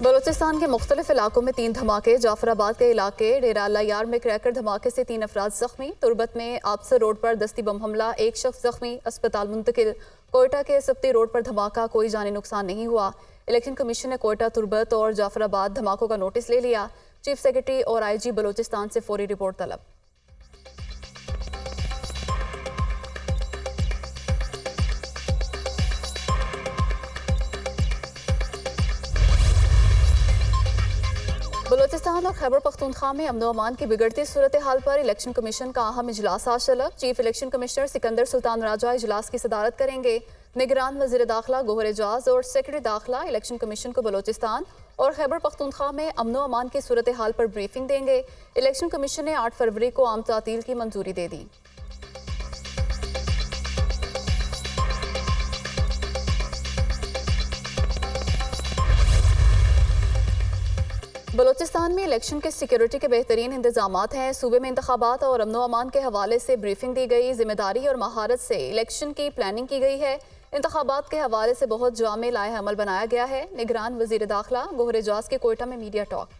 बलूचिस्तान के मुख्तलिफ इलाकों में 3 धमाके। जाफराबाद के इलाके डेरा अल्लाह यार में क्रैकर धमाके से 3 अफराद जख्मी। तुरबत में आपसर रोड पर दस्ती बम हमला, 1 शख्स जख्मी, अस्पताल मुंतकिल। कोयटा के सब्ती रोड पर धमाका, कोई जानी नुकसान नहीं हुआ। इलेक्शन कमीशन ने कोयटा, तुरबत और जाफराबाद धमाकों का नोटिस ले लिया। चीफ सेक्रेटरी और IG बलूचिस्तान से फौरी रिपोर्ट तलब। बलूचिस्तान और खैबर पख्तूनख्वा में अमन अमान की बिगड़ती सूरत हाल पर इलेक्शन कमीशन का अहम इजलास आज तलब। Chief election commissioner Sikandar Sultan Raja इजलास की सदारत करेंगे। निगरान वज़ीर दाखिला गोहर एजाज और सेक्रेटरी दाखिला इलेक्शन कमीशन को बलूचिस्तान और खैबर पख्तूनख्वा में अमन अमान की सूरत हाल पर ब्रीफिंग देंगे। इलेक्शन कमीशन ने 8 फरवरी को आम तातील की मंजूरी दे दी। बलूचिस्तान में इलेक्शन के सिक्योरिटी के बेहतरीन इंतजामात हैं। सूबे में इंतखाबात और अमन अमान के हवाले से ब्रीफिंग दी गई। जिम्मेदारी और महारत से इलेक्शन की प्लानिंग की गई है। इंतखाबात के हवाले से बहुत जामे लाए अमल बनाया गया है। निगरान वज़ीर दाखिला गोहर एजाज के कोयटा में media talk.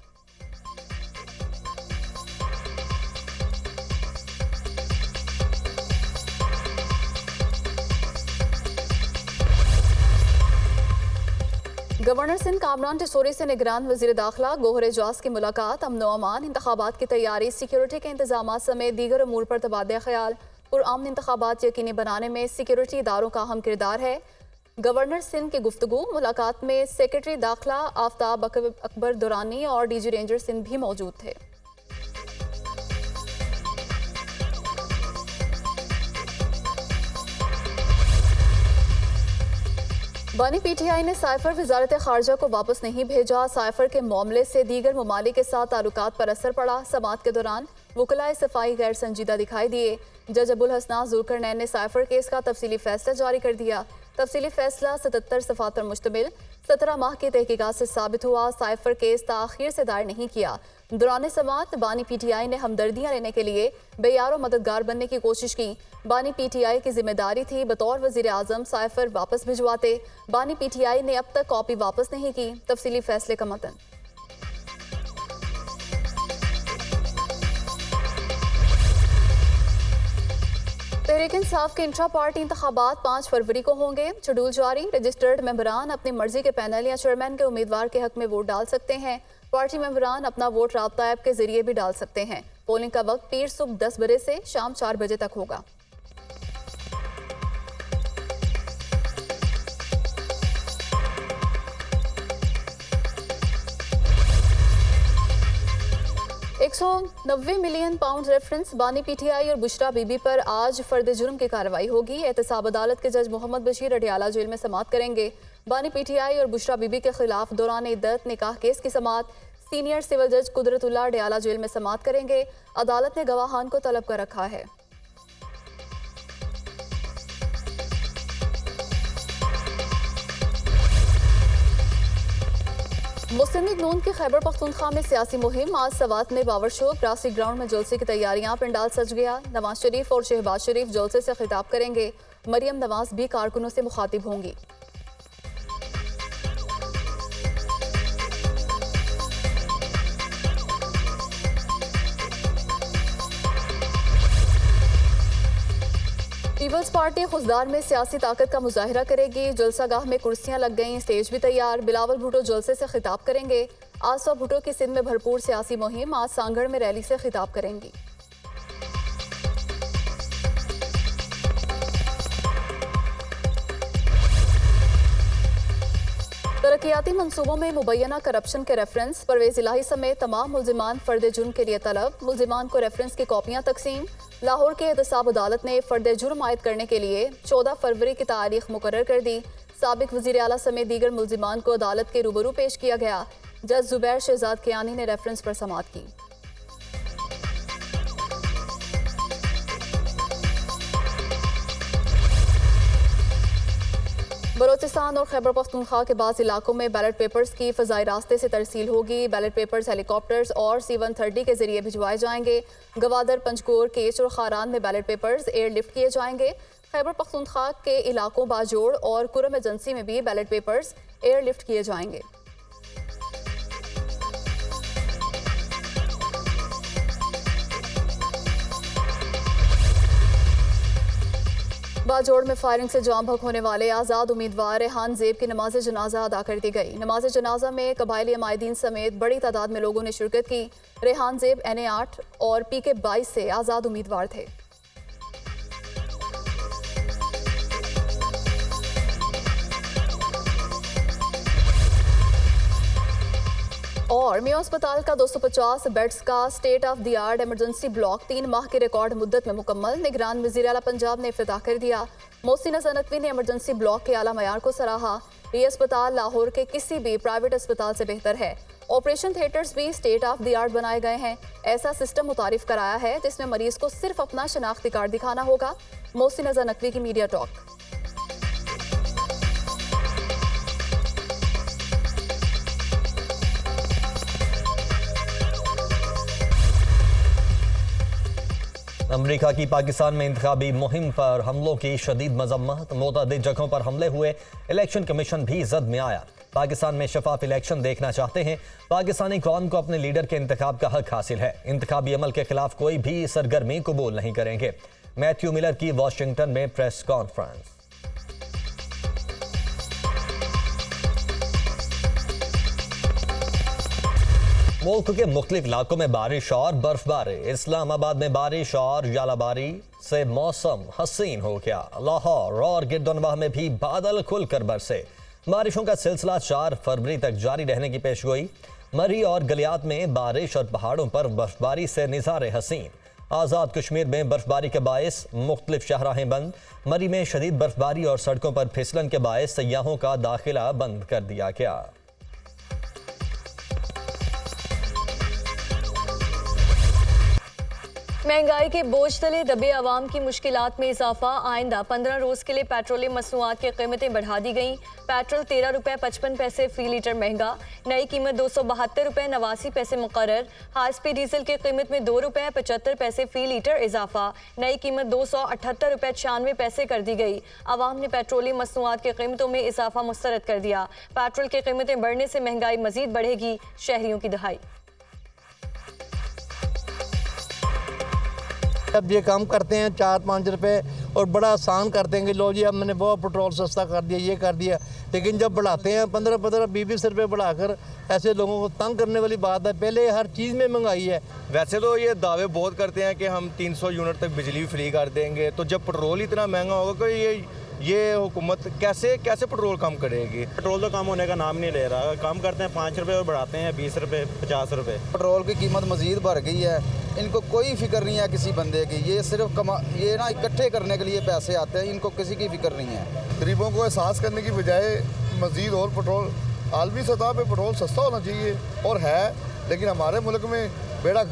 Governor Sindh Kamran Tessori से निगरान वज़ीर दाखिला गोहर एजाज की मुलाकात। अमन अमान, इंतखाबात की तैयारी, सिक्योरिटी के इंतजाम समेत दीगर अमूर पर तबादला ख्याल। पुरअमन इंतखाबात यकीनी बनाने में सिक्योरिटी इदारों का अहम किरदार है। गवर्नर सिंध की गुफ्तगू। मुलाकात में सेक्रेटरी दाखिला आफ्ताब अकबर दुरानी और DG रेंजर सिंध भी मौजूद थे। बानी PTI ने साइफर वजारत खारजा को वापस नहीं भेजा। साइफर के मामले से दीगर ममालिक के साथ ताल्लुकात पर असर पड़ा। समाअत के दौरान वकलाए सफाई गैर संजीदा दिखाई दिए। जज अबुल हसनान जुल्करनैन ने साइफर केस का तफसीली फैसला जारी कर दिया। तफसीली फैसला 77 सफ़ात पर मुश्तमिल। 17 माह की तहकीकात से साबित हुआ साइफर केस ताख़ीर से दायर नहीं किया। दौरान समाअत बानी PTI ने हमदर्दियाँ लेने के लिए बेयार और मददगार बनने की कोशिश की। बानी PTI की जिम्मेदारी थी बतौर वज़ीर आज़म साइफर वापस भिजवाते। बानी PTI ने अब तक कॉपी वापस नहीं की। तफसीली फैसले का मतन। तहरीक इंसाफ के इंट्रा पार्टी इंतखाबात 5 फरवरी को होंगे। शेड्यूल जारी। रजिस्टर्ड मेंबरान अपनी मर्जी के पैनल या चेयरमैन के उम्मीदवार के हक में वोट डाल सकते हैं। पार्टी मेंबरान अपना वोट राब्ता ऐप के जरिए भी डाल सकते हैं। पोलिंग का वक्त पीर सुबह 10 बजे से शाम 4 बजे तक होगा। £190 मिलियन रेफरेंस बानी PTI और बुशरा बीबी पर आज फर्द जुर्म की कार्रवाई होगी। एहतसाब अदालत के जज मोहम्मद बशीर अडियाला जेल में समाअत करेंगे। बानी PTI और बुशरा बीबी के खिलाफ दौरान इद्दत निकाह केस की समाअत सीनियर सिविल जज कुदरतुल्लाह अडियाला जेल में समाअत करेंगे। अदालत ने गवाहान को तलब कर रखा है। मुस्लिम लीग नून की खैबर पख्तूनख्वा में सियासी मुहिम। आज सवात में पावर शो, ग्रासी ग्राउंड में जलसे की तैयारियां। पंडाल सज गया। नवाज शरीफ और शहबाज शरीफ जलसे से खिताब करेंगे। मरियम नवाज भी कारकुनों से मुखातिब होंगी। पीपल्स पार्टी खुशदार में सियासी ताकत का मुजाहिरा करेगी। जलसागाह में कुर्सियां लग गईं, स्टेज भी तैयार। बिलावल भुट्टो जलसे से खिताब करेंगे। आसफा भुट्टो की सिंध में भरपूर सियासी मुहिम। आज सांगड़ में रैली से खिताब करेंगी। तरक्याती मंसूबों में मुबैना करप्शन के रेफरेंस। परवेज इलाही समेत तमाम मुल्जिमान फर्द जुर्म के लिए तलब। मुल्जिमान को रेफरेंस की कॉपियां तकसीम। लाहौर के एहतसाब अदालत ने फर्द जुर्म आयद करने के लिए 14 फरवरी की तारीख मुकर्रर कर दी। साबिक वज़ीर आला समेत दीगर मुल्जिमान को अदालत के रूबरू पेश किया गया। जज जुबैर शहजाद कियानी ने रेफरेंस पर समाअत की। बलूचिस्तान और खैबर पख्तूनख्वा के बाद इलाकों में बैलेट पेपर्स की फ़ज़ाई रास्ते से तरसील होगी। बैलेट पेपर्स हेलीकॉप्टर्स और C-130 के जरिए भिजवाए जाएंगे। गवादर, पंचकोर, केच और खारान में बैलेट पेपर्स एयरलिफ्ट किए जाएंगे। खैबर पख्तूनख्वा के इलाकों बाजोड़ और कुरम एजेंसी में भी बैलेट पेपर्स एयरलिफ्ट किए जाएंगे। बाजोड़ में फायरिंग से जाम बहक होने वाले आज़ाद उम्मीदवार रेहान ज़ेब की नमाज जनाजा अदा कर दी गई। नमाज जनाजा में कबायली अमायदीन समेत बड़ी तादाद में लोगों ने शिरकत की। रेहान ज़ेब NA8 और PK 22 से आज़ाद उम्मीदवार थे। और मियां अस्पताल का 250 बेड्स का state of the art emergency block 3 माह की रिकॉर्ड मुद्दत में मुकम्मल। निगरान वज़ीर आला पंजाब ने इफ्तिताह कर दिया। मोहसिन नज़र नकवी ने इमरजेंसी ब्लॉक के आला मयार को सराहा। ये अस्पताल लाहौर के किसी भी प्राइवेट अस्पताल से बेहतर है। ऑपरेशन थिएटर्स भी स्टेट ऑफ द आर्ट बनाए गए हैं। ऐसा सिस्टम मुतारिफ कराया है जिसमें मरीज को सिर्फ अपना शनाख्ती कार्ड दिखाना होगा। मोहसिन नज़र नकवी की मीडिया टॉक। अमरीका की पाकिस्तान में इंतखाबी मुहिम पर हमलों की शदीद मजम्मत। मुतअद्दिद जगहों पर हमले हुए। इलेक्शन कमीशन भी जद में आया। पाकिस्तान में शफाफ इलेक्शन देखना चाहते हैं। पाकिस्तानी कौम को अपने लीडर के इंतखाब का हक हासिल है। इंतखाबी अमल के खिलाफ कोई भी सरगर्मी कबूल नहीं करेंगे। मैथ्यू मिलर की वाशिंगटन में प्रेस कॉन्फ्रेंस। मुल्क के मुख्तलिफ इलाकों में बारिश और बर्फबारी। इस्लामाबाद में बारिश और यालाबारी से मौसम हसीन हो गया। लाहौर और गिरदोनवाह में भी बादल खुलकर बरसे। बारिशों का सिलसिला 4 फरवरी तक जारी रहने की पेशगोई। मरी और गलियात में बारिश और पहाड़ों पर बर्फबारी से निज़ारे हसीन। आज़ाद कश्मीर में बर्फबारी के बायस मुख्तलिफ शाहराहें बंद। मरी में शदीद बर्फबारी और सड़कों पर फिसलन के बायस सयाहों का दाखिला बंद कर दिया गया। महंगाई के बोझ तले दबे आवाम की मुश्किलात में इजाफा। आइंदा 15 रोज के लिए पेट्रोलियम मसनूआत की कीमतें बढ़ा दी गईं। पेट्रोल 13 रुपये 55 पैसे फी लीटर महंगा। नई कीमत 272 रुपये 89 पैसे मुकर्रर। हाई स्पीड डीजल की कीमत में 2 रुपये 75 पैसे फी लीटर इजाफा। नई कीमत 278 रुपये 96 पैसे कर दी गई। आवाम ने पेट्रोलियम मसनूआत की कीमतों में इजाफा मुस्तरद कर दिया। पेट्रोल की कीमतें बढ़ने से महंगाई मजीद बढ़ेगी। शहरियों की दहाई। अब ये काम करते हैं 4-5 रुपए और बड़ा आसान करते हैं कि लो जी अब मैंने बहुत पेट्रोल सस्ता कर दिया, ये कर दिया। लेकिन जब बढ़ाते हैं 15-15 20 रुपये बढ़ाकर, ऐसे लोगों को तंग करने वाली बात है। पहले हर चीज़ में महंगाई है। वैसे तो ये दावे बहुत करते हैं कि हम 300 यूनिट तक बिजली फ्री कर देंगे, तो जब पेट्रोल इतना महंगा होगा कि ये हुकूमत कैसे पेट्रोल कम करेगी। पेट्रोल तो कम होने का नाम नहीं ले रहा। कम करते हैं 5 रुपये और बढ़ाते हैं 20 रुपये 50 रुपये। पेट्रोल की कीमत मज़ीद बढ़ गई है। इनको कोई फिक्र नहीं है किसी बंदे की। ये सिर्फ ये ना इकट्ठे करने के लिए पैसे आते हैं। इनको किसी की फिक्र नहीं है। गरीबों को एहसास करने की बजाय मज़ीद और पेट्रोल, आलमी सतह पे पेट्रोल सस्ता होना चाहिए और है, लेकिन हमारे मुल्क में बेड़ा